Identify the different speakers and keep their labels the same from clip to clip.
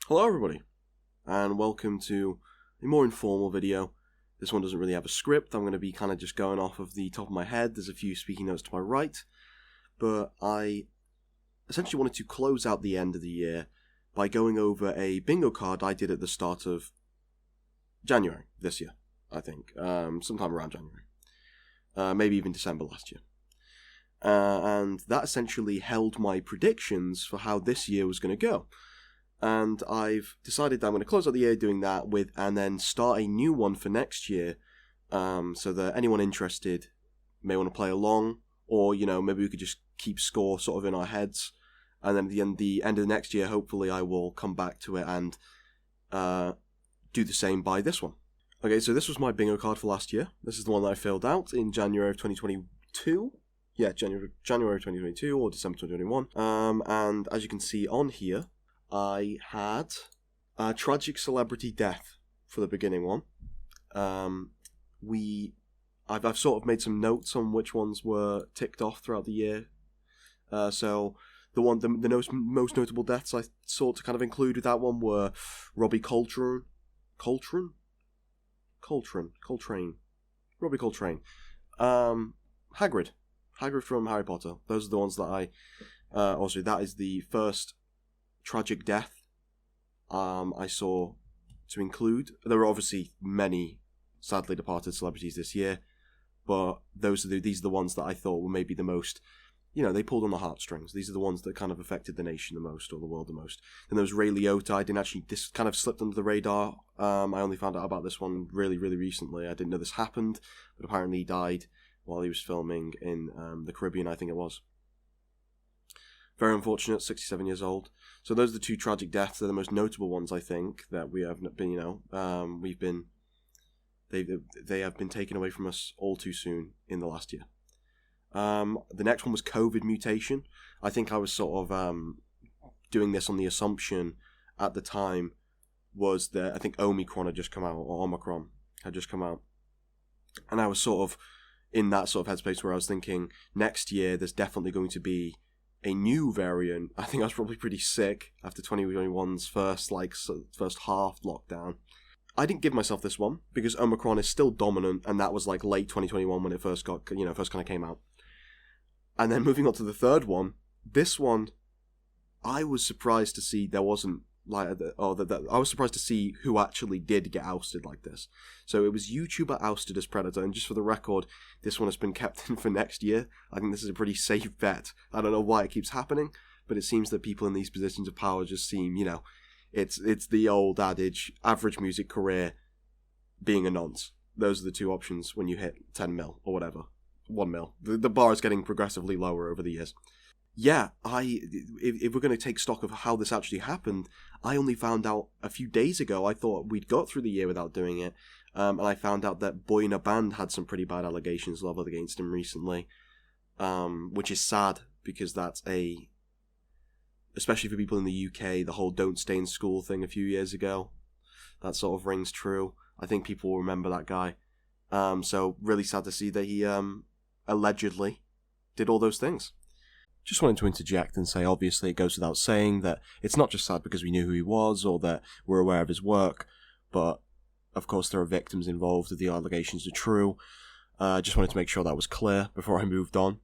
Speaker 1: Hello everybody, and welcome to a more informal video. This one doesn't really have a script. I'm going to be kind of just going off of the top of my head. There's a few speaking notes to my right, but I essentially wanted to close out the end of the year by going over a bingo card I did at the start of January this year, I think, sometime around January, maybe even December last year. And that essentially held my predictions for how this year was going to go. And I've decided that I'm going to close out the year doing that and then start a new one for next year, so that anyone interested may want to play along, or, maybe we could just keep score sort of in our heads. And then at the end of the next year, hopefully I will come back to it and do the same by this one. Okay, so this was my bingo card for last year. This is the one that I filled out in January of 2022. Yeah, January 2022 or December 2021. And as you can see on here, I had a tragic celebrity death for the beginning one. I've sort of made some notes on which ones were ticked off throughout the year. So the most notable deaths I sought to kind of include with that one were Robbie Coltrane. Robbie Coltrane. Hagrid from Harry Potter. Those are the ones that also that is the first tragic death I saw to include. There were obviously many sadly departed celebrities this year, but these are the ones that I thought were maybe the most, they pulled on the heartstrings. These are the ones that kind of affected the nation the most, or the world the most. Then there was Liotta. This kind of slipped under the radar. I only found out about this one really, really recently. I didn't know this happened, but apparently he died while he was filming in the Caribbean, I think it was. Very unfortunate, 67 years old. So those are the two tragic deaths. They're the most notable ones, I think, that we have been, they have been taken away from us all too soon in the last year. The next one was COVID mutation. I think I was sort of doing this on the assumption at the time was that I think Omicron had just come out, or Omicron had just come out. And I was sort of in that sort of headspace where I was thinking next year there's definitely going to be a new variant. I think I was probably pretty sick after 2021's first half lockdown. I didn't give myself this one because Omicron is still dominant, and that was like late 2021 when it first kind of came out. And then moving on to the third one, this one, I was surprised to see there wasn't I was surprised to see who actually did get ousted like this. So it was YouTuber ousted as Predator, and just for the record, this one has been kept in for next year. I think this is a pretty safe bet. I don't know why it keeps happening, but it seems that people in these positions of power just seem, it's the old adage, average music career being a nonce. Those are the two options when you hit 10 mil or whatever. 1 mil. The bar is getting progressively lower over the years. Yeah, if we're going to take stock of how this actually happened, I only found out a few days ago. I thought we'd got through the year without doing it, and I found out that Boy in a Band had some pretty bad allegations leveled against him recently, which is sad because that's especially for people in the UK, the whole don't stay in school thing a few years ago, that sort of rings true. I think people will remember that guy. So really sad to see that he allegedly did all those things. Just wanted to interject and say, obviously, it goes without saying that it's not just sad because we knew who he was or that we're aware of his work, but, of course, there are victims involved if the allegations are true. Just wanted to make sure that was clear before I moved on.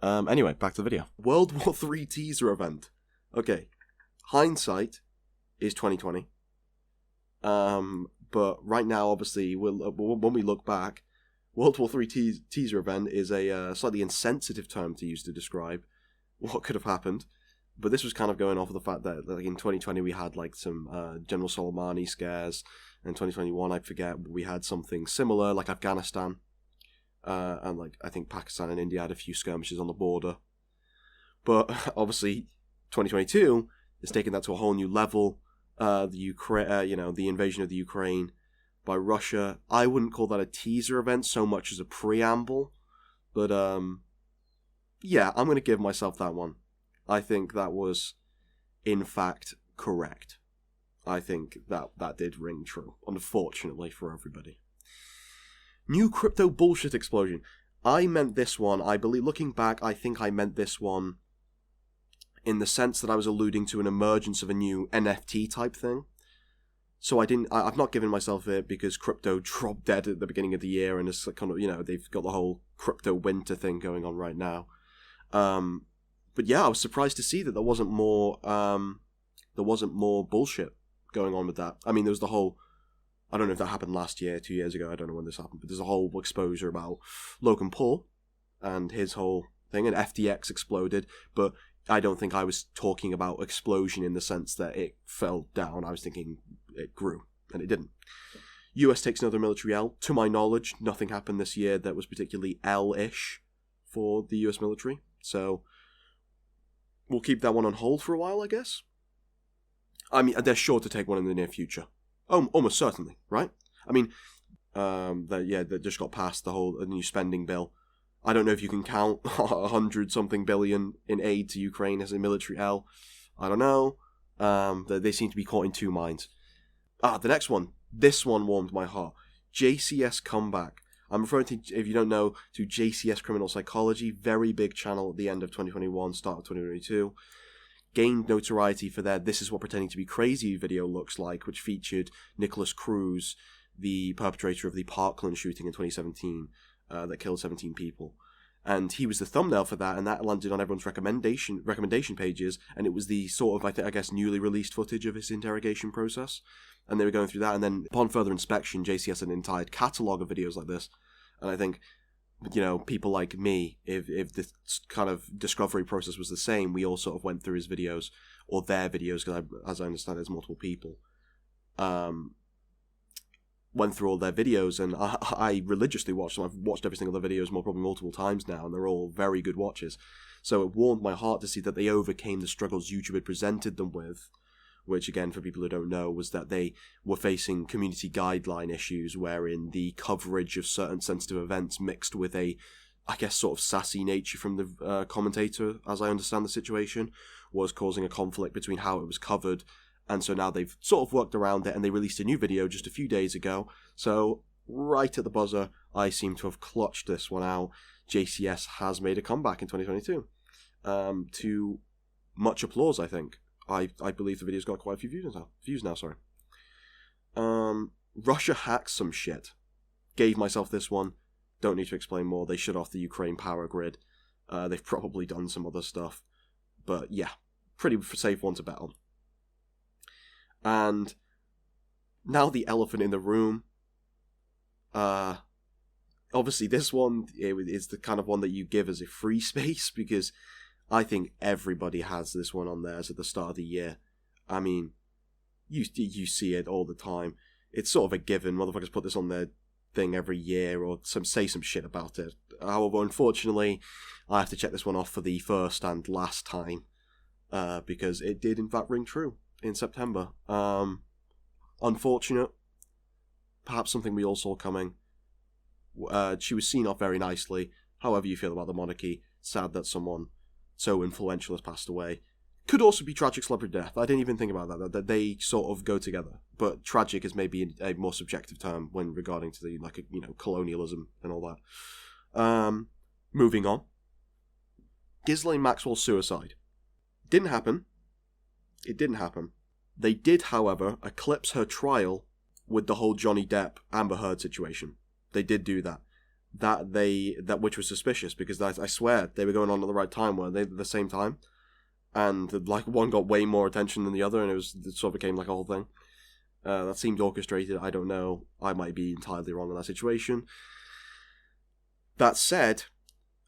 Speaker 1: Anyway, back to the video. World War III teaser event. Okay, hindsight is 2020. But right now, obviously, when we look back, World War III teaser event is a slightly insensitive term to use to describe what could have happened, but this was kind of going off of the fact that in 2020 we had some General Soleimani scares, and 2021 I forget we had something similar like Afghanistan, and I think Pakistan and India had a few skirmishes on the border. But obviously 2022 is taking that to a whole new level. The invasion of the Ukraine by Russia. I wouldn't call that a teaser event so much as a preamble, but yeah, I'm going to give myself that one. I think that was, in fact, correct. I think that did ring true, unfortunately for everybody. New crypto bullshit explosion. I meant this one, I believe, looking back, I think I meant this one in the sense that I was alluding to an emergence of a new NFT type thing. So I've not given myself it because crypto dropped dead at the beginning of the year, and it's kind of, you know, they've got the whole crypto winter thing going on right now. But yeah, I was surprised to see that there wasn't more bullshit going on with that. I mean, there was the whole, I don't know if that happened last year, 2 years ago, I don't know when this happened, but there's a whole exposure about Logan Paul and his whole thing, and FTX exploded, but I don't think I was talking about explosion in the sense that it fell down. I was thinking it grew, and it didn't. US takes another military L. To my knowledge, nothing happened this year that was particularly L-ish for the US military, so we'll keep that one on hold for a while, I guess. I mean, they're sure to take one in the near future. Oh, almost certainly, right? I mean, they just got passed the new spending bill. I don't know if you can count 100-something billion in aid to Ukraine as a military L. I don't know. They seem to be caught in two minds. The next one. This one warmed my heart. JCS comeback. I'm referring to, if you don't know, to JCS Criminal Psychology. Very big channel at the end of 2021, start of 2022. Gained notoriety for their This Is What Pretending to Be Crazy video looks like, which featured Nicholas Cruz, the perpetrator of the Parkland shooting in 2017. That killed 17 people, and he was the thumbnail for that, and that landed on everyone's recommendation pages, and it was the sort of, I guess, newly released footage of his interrogation process, and they were going through that, and then upon further inspection, JCS had an entire catalogue of videos like this, and I think, you know, people like me, if this kind of discovery process was the same, we all sort of went through his videos, or their videos, because as I understand, there's multiple people, went through all their videos, and I religiously watched them. I've watched every single of their videos probably multiple times now, and they're all very good watches. So it warmed my heart to see that they overcame the struggles YouTube had presented them with, which, again, for people who don't know, was that they were facing community guideline issues wherein the coverage of certain sensitive events mixed with a, I guess, sort of sassy nature from the commentator, as I understand the situation, was causing a conflict between how it was covered. And so now they've sort of worked around it, and they released a new video just a few days ago. So right at the buzzer, I seem to have clutched this one out. JCS has made a comeback in 2022. To much applause, I think. I believe the video's got quite a few views now. Sorry. Russia hacked some shit. Gave myself this one. Don't need to explain more. They shut off the Ukraine power grid. They've probably done some other stuff. But yeah, pretty safe one to bet on. And now the elephant in the room. Obviously, this one is the kind of one that you give as a free space, because I think everybody has this one on theirs at the start of the year. I mean, you see it all the time. It's sort of a given. Motherfuckers put this on their thing every year, or say some shit about it. However, unfortunately, I have to check this one off for the first and last time, because it did in fact ring true in September. Unfortunate. Perhaps something we all saw coming. She was seen off very nicely. However you feel about the monarchy, sad that someone so influential has passed away. Could also be tragic celebrity death. I didn't even think about that they sort of go together. But tragic is maybe a more subjective term when regarding to the, colonialism and all that. Moving on. Ghislaine Maxwell's suicide. Didn't happen. It didn't happen. They did, however, eclipse her trial with the whole Johnny Depp Amber Heard situation. They did do that. That which was suspicious, because I swear they were going on at the right time, weren't they, at the same time? And one got way more attention than the other, and it sort of became like a whole thing. That seemed orchestrated. I don't know. I might be entirely wrong in that situation. That said,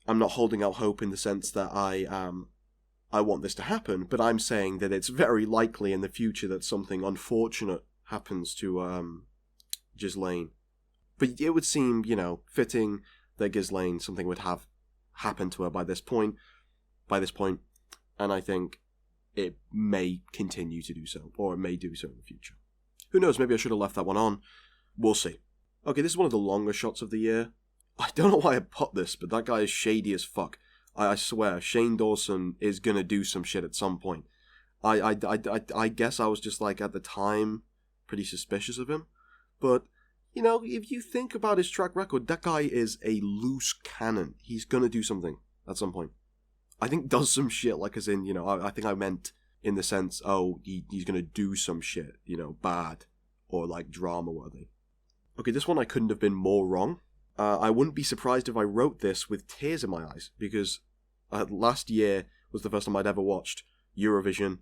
Speaker 1: I'm not holding out hope in the sense that I want this to happen, but I'm saying that it's very likely in the future that something unfortunate happens to Ghislaine. But it would seem, fitting that Ghislaine, something would have happened to her by this point, and I think it may continue to do so, or it may do so in the future. Who knows, maybe I should have left that one on. We'll see. Okay, this is one of the longer shots of the year. I don't know why I put this, but that guy is shady as fuck. I swear, Shane Dawson is gonna do some shit at some point. I guess I was just at the time pretty suspicious of him, but if you think about his track record, that guy is a loose cannon. He's gonna do something at some point. I think does some shit, like as in, you know, I think I meant in the sense, oh, he's going to do some shit, you know, bad or like drama worthy. Okay, this one I couldn't have been more wrong. I wouldn't be surprised if I wrote this with tears in my eyes, because last year was the first time I'd ever watched Eurovision,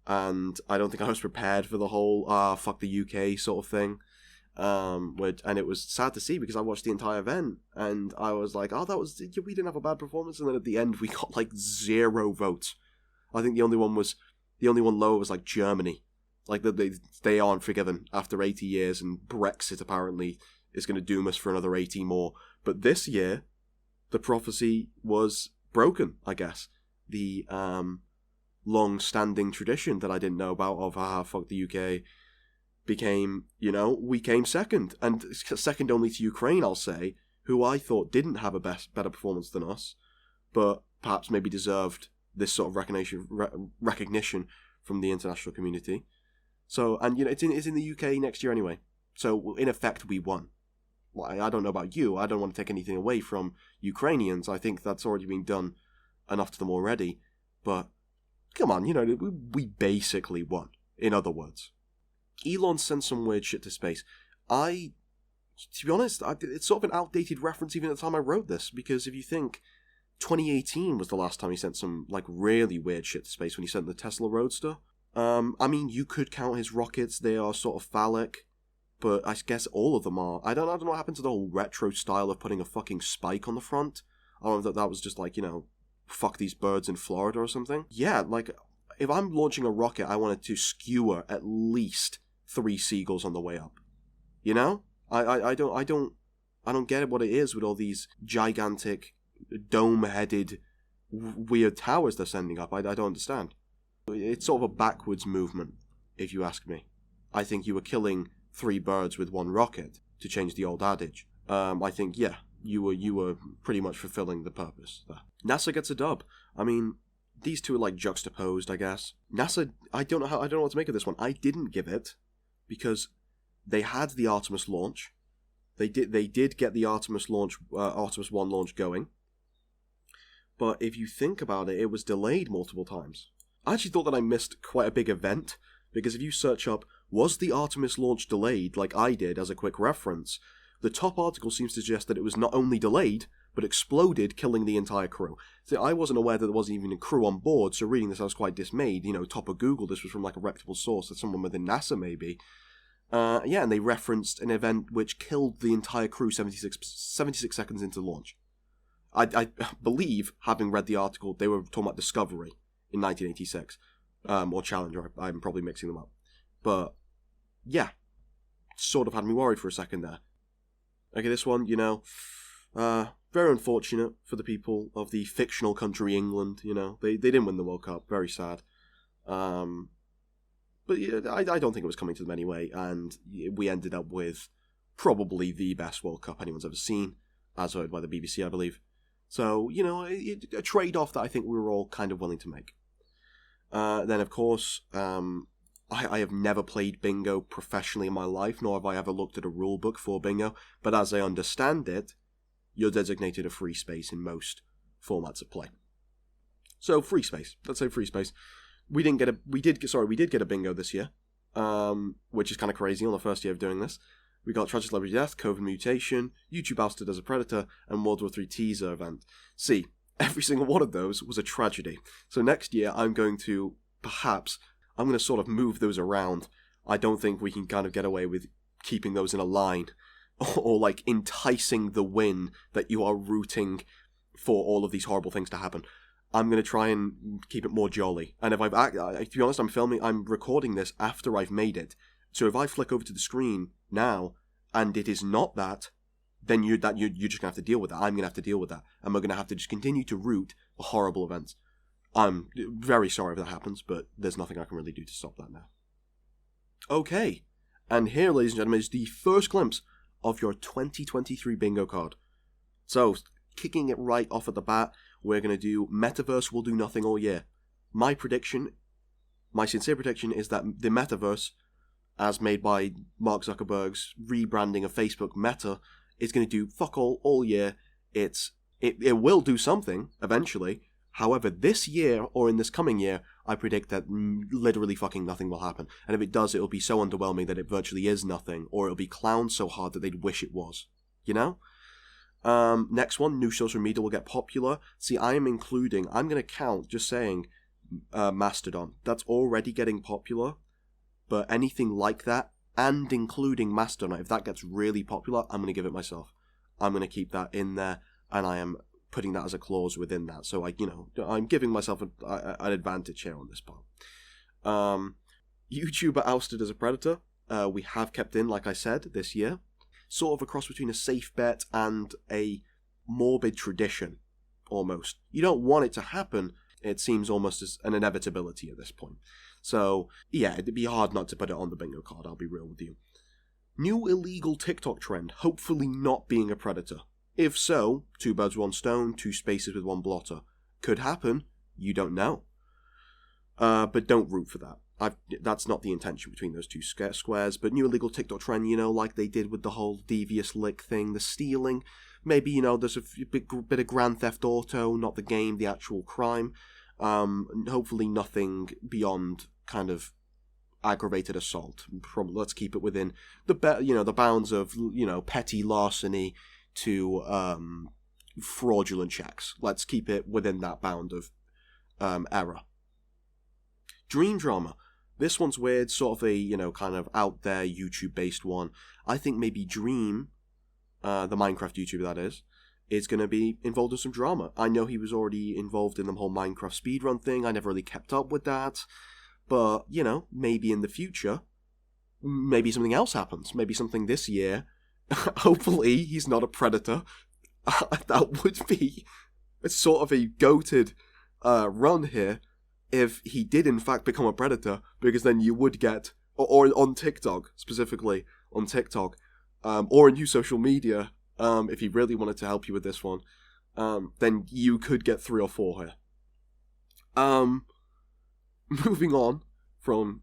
Speaker 1: and I don't think I was prepared for the whole fuck the UK sort of thing. And it was sad to see, because I watched the entire event and I was like, oh, we didn't have a bad performance, and then at the end we got like 0 votes. I think the only one low was like Germany. Like they aren't forgiven after 80 years, and Brexit apparently is going to doom us for another 80 more. But this year, the prophecy was broken, I guess. The long-standing tradition that I didn't know about of fuck the UK became, you know, we came second. And second only to Ukraine, I'll say, who I thought didn't have a better performance than us, but perhaps maybe deserved this sort of recognition from the international community. So, and you know, it's in the UK next year anyway. So, in effect, we won. Well, I don't know about you. I don't want to take anything away from Ukrainians. I think that's already been done enough to them already. But, come on, you know, we basically won, in other words. Elon sent some weird shit to space. To be honest, it's sort of an outdated reference even at the time I wrote this, because if you think 2018 was the last time he sent some, like, really weird shit to space when he sent the Tesla Roadster. I mean, you could count his rockets. They are sort of phallic, but I guess all of them are. I don't know what happened to the whole retro style of putting a fucking spike on the front. I don't know if that was just like, you know, fuck these birds in Florida or something. Yeah, like, if I'm launching a rocket, I want it to skewer at least 3 seagulls on the way up. You know? I don't get what it is with all these gigantic dome-headed weird towers they're sending up. I don't understand. It's sort of a backwards movement, if you ask me. I think you were killing 3 birds with 1 rocket, to change the old adage. I think, yeah, you were pretty much fulfilling the purpose there. NASA gets a dub. I mean, these two are like juxtaposed, I guess. NASA, I don't know what to make of this one. I didn't give it, because they had the Artemis launch. They did get the Artemis 1 launch going. But if you think about it, it was delayed multiple times. I actually thought that I missed quite a big event, because if you search up, was the Artemis launch delayed, like I did as a quick reference, the top article seems to suggest that it was not only delayed, but exploded, killing the entire crew. So I wasn't aware that there wasn't even a crew on board, so reading this I was quite dismayed. You know, top of Google, this was from like a reputable source, that someone within NASA maybe. Yeah, and they referenced an event which killed the entire crew 76 seconds into launch. I believe, having read the article, they were talking about Discovery in 1986, or Challenger. I'm probably mixing them up. But, yeah, sort of had me worried for a second there. Okay, this one, you know, very unfortunate for the people of the fictional country England, you know. They didn't win the World Cup, very sad. But yeah, I don't think it was coming to them anyway, and we ended up with probably the best World Cup anyone's ever seen, as heard by the BBC, I believe. So, you know, a trade-off that I think we were all kind of willing to make. Then, of course, I have never played bingo professionally in my life, nor have I ever looked at a rule book for bingo, but as I understand it, you're designated a free space in most formats of play. So, free space. Let's say free space. We did get a bingo this year, which is kind of crazy on the first year of doing this. We got Tragic Celebrity Death, COVID Mutation, YouTube Ousted as a Predator, and World War III teaser event. See, every single one of those was a tragedy. So next year, I'm going to sort of move those around. I don't think we can kind of get away with keeping those in a line, or like enticing the win that you are rooting for all of these horrible things to happen. I'm going to try and keep it more jolly. And if to be honest, I'm recording this after I've made it. So if I flick over to the screen now, and it is not that, then you're just going to have to deal with that. I'm going to have to deal with that. And we're going to have to just continue to root for horrible events. I'm very sorry if that happens, but there's nothing I can really do to stop that now. Okay. And here, ladies and gentlemen, is the first glimpse of your 2023 bingo card. So, kicking it right off at the bat, we're going to do Metaverse will do nothing all year. My sincere prediction is that the Metaverse, as made by Mark Zuckerberg's rebranding of Facebook Meta, is going to do fuck all year. It will do something eventually, However, this year, or in this coming year, I predict that literally fucking nothing will happen. And if it does, it'll be so underwhelming that it virtually is nothing, or it'll be clowned so hard that they'd wish it was. You know? Next one, new social media will get popular. See, I'm going to count, just saying, Mastodon. That's already getting popular, but anything like that, and including Mastodon, if that gets really popular, I'm going to give it myself. I'm going to keep that in there, and I am putting that as a clause within that. So I'm giving myself an advantage here on this part. YouTuber ousted as a predator. We have kept in, like I said, this year. Sort of a cross between a safe bet and a morbid tradition, almost. You don't want it to happen. It seems almost as an inevitability at this point. So, yeah, it'd be hard not to put it on the bingo card, I'll be real with you. New illegal TikTok trend, hopefully not being a predator. If so, 2 birds, 1 stone, 2 spaces with 1 blotter. Could happen, you don't know. But don't root for that. That's not the intention between those 2 squares, but new illegal TikTok trend, like they did with the whole devious lick thing, the stealing. Maybe, there's a bit of Grand Theft Auto, not the game, the actual crime. Hopefully nothing beyond kind of aggravated assault. Let's keep it within the bounds of, petty larceny to fraudulent checks. Let's keep it within that bound of error. Dream drama. This one's weird, sort of a, kind of out there YouTube-based one. I think maybe Dream, the Minecraft YouTuber that is going to be involved in some drama. I know he was already involved in the whole Minecraft speedrun thing. I never really kept up with that. But, maybe in the future, maybe something else happens. Maybe something this year. Hopefully he's not a predator. That would be sort of a goated run here if he did in fact become a predator, because then you would get, or on TikTok, specifically on TikTok, or in new social media, if he really wanted to help you with this one, then you could get 3 or 4 here. Moving on from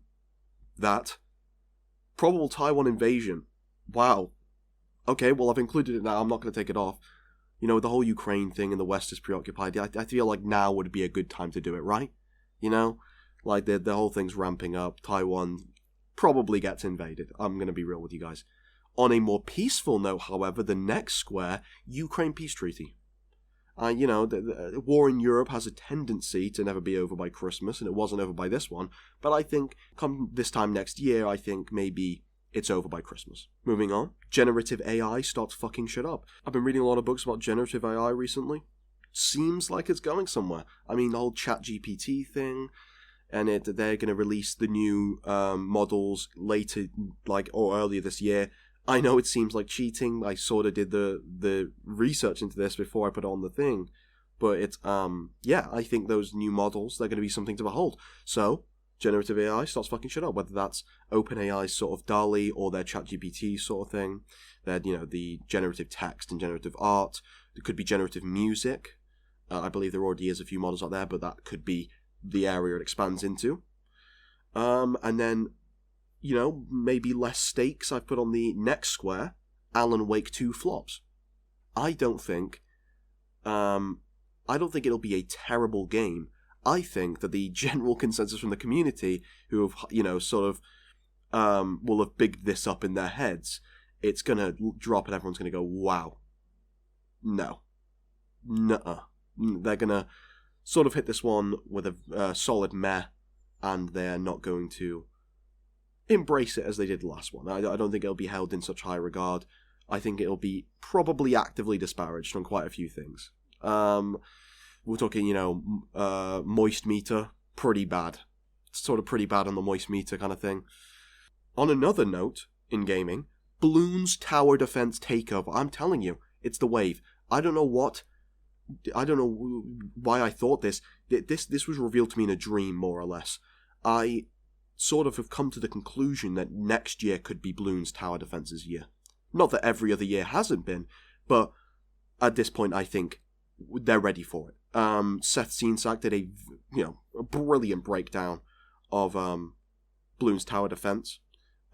Speaker 1: that, probable Taiwan invasion. Wow. Okay, well, I've included it now. I'm not going to take it off. The whole Ukraine thing and the West is preoccupied. I feel like now would be a good time to do it, right? Like the whole thing's ramping up. Taiwan probably gets invaded. I'm going to be real with you guys. On a more peaceful note, however, the next square, Ukraine peace treaty. The war in Europe has a tendency to never be over by Christmas, and it wasn't over by this one. But I think come this time next year, I think maybe it's over by Christmas. Moving on. Generative AI starts fucking shit up. I've been reading a lot of books about generative AI recently. Seems like it's going somewhere. I mean, the whole ChatGPT thing, and they're going to release the new models later, or earlier this year. I know it seems like cheating. I sort of did the research into this before I put it on the thing. But it's, I think those new models, they're going to be something to behold. So, generative AI starts fucking shit up, whether that's OpenAI's sort of DALL-E or their ChatGPT sort of thing. They're, the generative text and generative art. There could be generative music. I believe there already is a few models out there, but that could be the area it expands into. And then, maybe less stakes I've put on the next square, Alan Wake 2 flops. I don't think it'll be a terrible game. I think that the general consensus from the community, who have, will have bigged this up in their heads, it's gonna drop and everyone's gonna go, wow. No. Nuh-uh. They're gonna sort of hit this one with a solid meh, and they're not going to embrace it as they did the last one. I don't think it'll be held in such high regard. I think it'll be probably actively disparaged on quite a few things. We're talking, moist meter, pretty bad. Sort of pretty bad on the moist meter kind of thing. On another note, in gaming, Bloons Tower Defense Takeover. I'm telling you, it's the wave. I don't know why I thought this. This was revealed to me in a dream, more or less. I sort of have come to the conclusion that next year could be Bloons Tower Defense's year. Not that every other year hasn't been, but at this point I think they're ready for it. Ssethtzeentach did a brilliant breakdown of Bloons Tower Defense.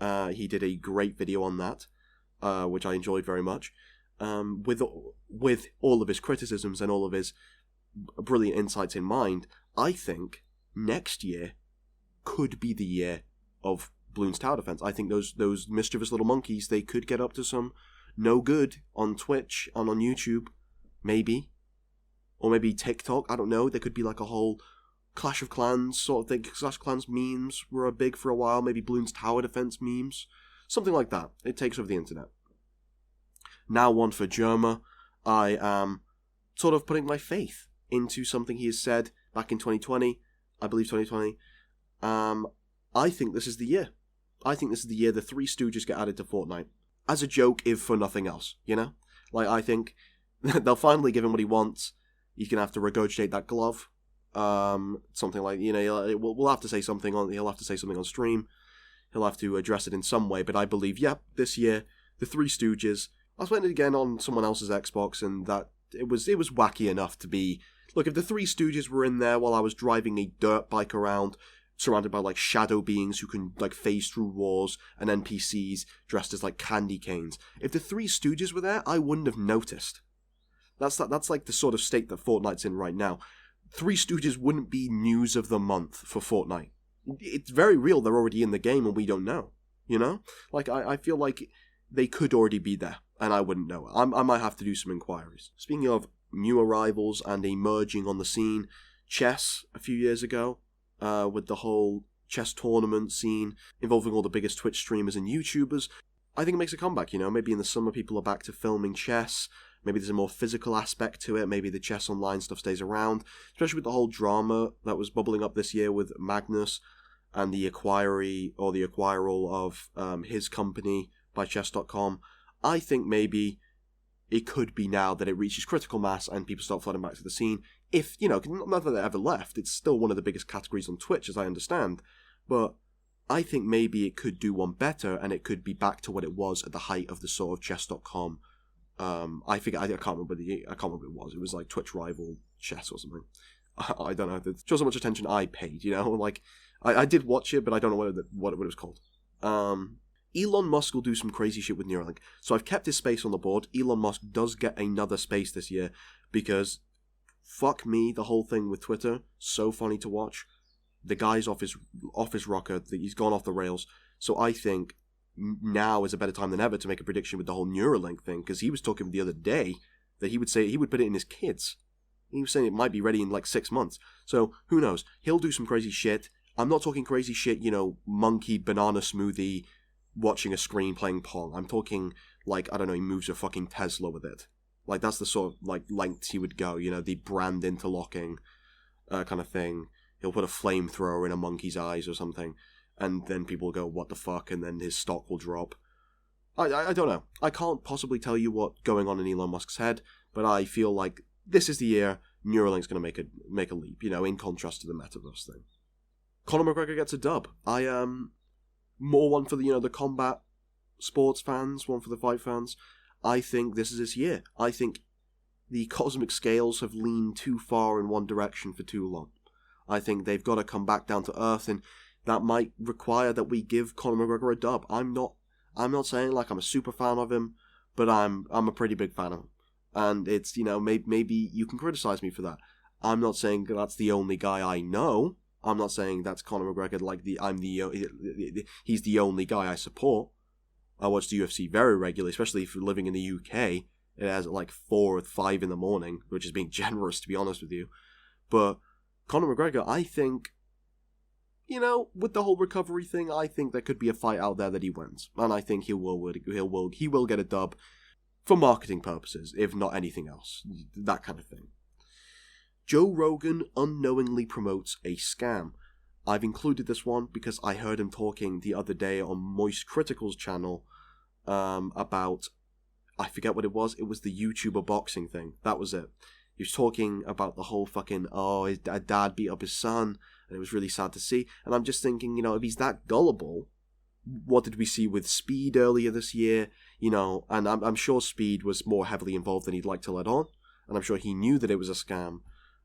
Speaker 1: He did a great video on that, which I enjoyed very much. With all of his criticisms and all of his brilliant insights in mind, I think next year could be the year of Bloons tower defense. I think those mischievous little monkeys, they could get up to some no good on Twitch and on YouTube, maybe. Or maybe TikTok, I don't know. There could be like a whole Clash of Clans sort of thing. Clash of Clans memes were big for a while. Maybe Bloons tower defense memes. Something like that. It takes over the internet. Now one for Jerma. I am sort of putting my faith into something he has said back in 2020. I believe 2020. I think this is the year. I think this is the year the Three Stooges get added to Fortnite. As a joke, if for nothing else, you know? Like, I think they'll finally give him what he wants. He's going to have to regurgitate that glove. Something like, you know, we'll have to say something on, he'll have to say something on stream. He'll have to address it in some way, but I believe, this year, the Three Stooges, I was playing it again on someone else's Xbox, and that, it was wacky enough to be, look, if the Three Stooges were in there while I was driving a dirt bike around, surrounded by, like, shadow beings who can, like, phase through walls, and NPCs dressed as, like, candy canes, if the Three Stooges were there, I wouldn't have noticed. That's like the sort of state that Fortnite's in right now. Three Stooges wouldn't be news of the month for Fortnite. It's very real they're already in the game and we don't know, you know? Like, I feel like they could already be there, and I wouldn't know. I might have to do some inquiries. Speaking of new arrivals and emerging on the scene, chess a few years ago, with the whole chess tournament scene involving all the biggest Twitch streamers and YouTubers, I think it makes a comeback, you know? Maybe in the summer people are back to filming chess. Maybe there's a more physical aspect to it. Maybe the chess online stuff stays around. Especially with the whole drama that was bubbling up this year with Magnus and the acquiral of his company by chess.com. I think maybe it could be now that it reaches critical mass and people start flooding back to the scene. If, you know, not that they ever left, it's still one of the biggest categories on Twitch, as I understand. But I think maybe it could do one better and it could be back to what it was at the height of the sort of chess.com. I can't remember what it was. It was like Twitch rival chess or something. I don't know. It shows how much attention I paid, you know? Like, I did watch it, but I don't know what it was called. Elon Musk will do some crazy shit with Neuralink. So I've kept his space on the board. Elon Musk does get another space this year because, fuck me, the whole thing with Twitter, so funny to watch. The guy's off his rocker. He's gone off the rails. So I think now is a better time than ever to make a prediction with the whole Neuralink thing, because he was talking the other day that he would put it in his kids. He was saying it might be ready in like 6 months. So who knows? He'll do some crazy shit. I'm not talking crazy shit, you know, monkey banana smoothie watching a screen playing Pong. I'm talking like, I don't know, he moves a fucking Tesla with it. Like, that's the sort of like lengths he would go, you know, the brand interlocking kind of thing. He'll put a flamethrower in a monkey's eyes or something. And then people will go, what the fuck? And then his stock will drop. I don't know. I can't possibly tell you what's going on in Elon Musk's head, but I feel like this is the year Neuralink's going to make a leap, you know, in contrast to the metaverse thing. Conor McGregor gets a dub. More one for the, you know, the combat sports fans, one for the fight fans. I think this is his year. I think the cosmic scales have leaned too far in one direction for too long. I think they've got to come back down to earth, and that might require that we give Conor McGregor a dub. I'm not saying like I'm a super fan of him, but I'm a pretty big fan of him. And it's, you know, maybe you can criticize me for that. I'm not saying that's the only guy I know. I'm not saying that's Conor McGregor like he's the only guy I support. I watch the UFC very regularly, especially if you're living in the UK. It has at like 4 or 5 in the morning, which is being generous, to be honest with you. But Conor McGregor, I think, you know, with the whole recovery thing, I think there could be a fight out there that he wins, and I think he will get a dub for marketing purposes, if not anything else, that kind of thing. Joe Rogan unknowingly promotes a scam. I've included this one because I heard him talking the other day on Moist Critical's channel about, I forget what it was the YouTuber boxing thing. That was it. He was talking about the whole fucking, his dad beat up his son, and it was really sad to see. And I'm just thinking, you know, if he's that gullible, what did we see with Speed earlier this year? You know, and I'm sure Speed was more heavily involved than he'd like to let on, and I'm sure he knew that it was a scam,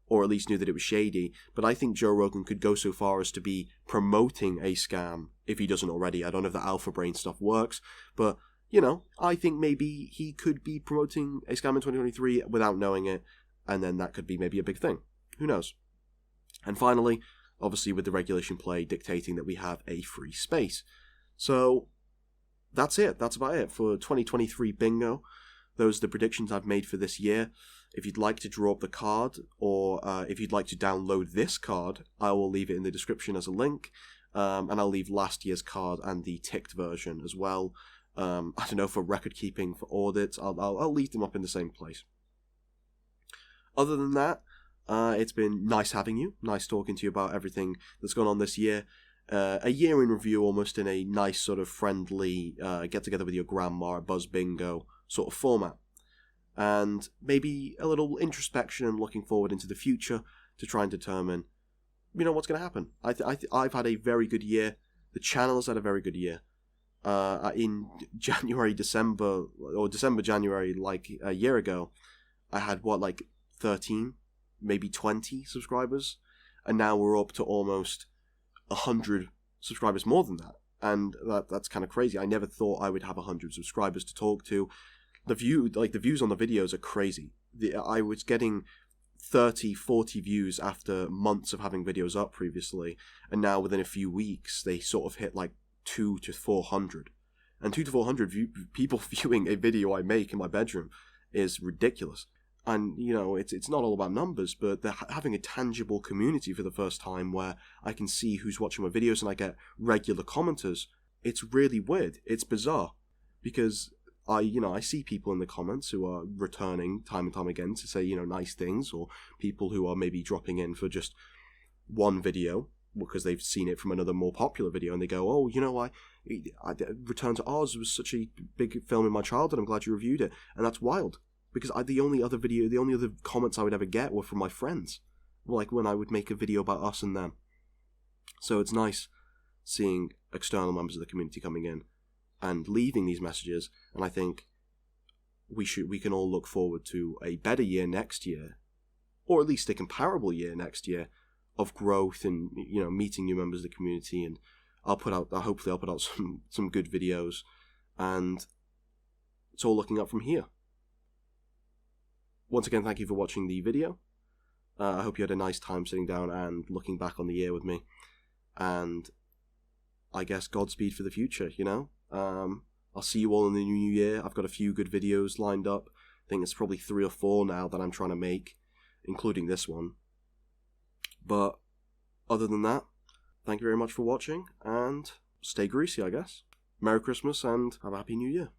Speaker 1: or at least knew that it was shady. But I think Joe Rogan could go so far as to be promoting a scam, if he doesn't already. I don't know if the Alpha Brain stuff works, but, you know, I think maybe he could be promoting a scam in 2023 without knowing it. and then that could be maybe a big thing. Who knows? And finally, obviously with the regulation play dictating that we have a free space. So that's it. That's about it for 2023 bingo. Those are the predictions I've made for this year. If you'd like to draw up the card, or if you'd like to download this card, I will leave it in the description as a link. And I'll leave last year's card and the ticked version as well. I don't know, for record keeping, for audits, I'll leave them up in the same place. Other than that, it's been nice having you, nice talking to you about everything that's gone on this year. A year in review, almost in a nice sort of friendly get together with your grandma at Buzz Bingo sort of format. And maybe a little introspection and looking forward into the future to try and determine, what's going to happen. I've had a very good year. The channel has had a very good year. In December, January, like a year ago, I had 13, maybe 20 subscribers, and now we're up to almost 100 subscribers more than that, and that's kind of crazy. I never thought I would have 100 subscribers to talk to. The views on the videos are crazy. I was getting 30, 40 views after months of having videos up previously, and now within a few weeks they sort of hit 200 to 400, and 200 to 400 people viewing a video I make in my bedroom is ridiculous. And it's not all about numbers, but they're having a tangible community for the first time where I can see who's watching my videos and I get regular commenters. It's really weird. It's bizarre, because I see people in the comments who are returning time and time again to say nice things, or people who are maybe dropping in for just one video because they've seen it from another more popular video, and they go, oh, I Return to Oz was such a big film in my childhood, I'm glad you reviewed it. And that's wild, because the only other comments I would ever get were from my friends, when I would make a video about us and them. So it's nice seeing external members of the community coming in and leaving these messages, and I think we can all look forward to a better year next year, or at least a comparable year next year, of growth and meeting new members of the community. And hopefully I'll put out some good videos, and it's all looking up from here. Once again, thank you for watching the video. I hope you had a nice time sitting down and looking back on the year with me, and I guess Godspeed for the future. I'll see you all in the new year. I've got a few good videos lined up. I think it's probably 3 or 4 now that I'm trying to make, including this one. But other than that, thank you very much for watching, and stay greasy, I guess. Merry Christmas and have a Happy New Year.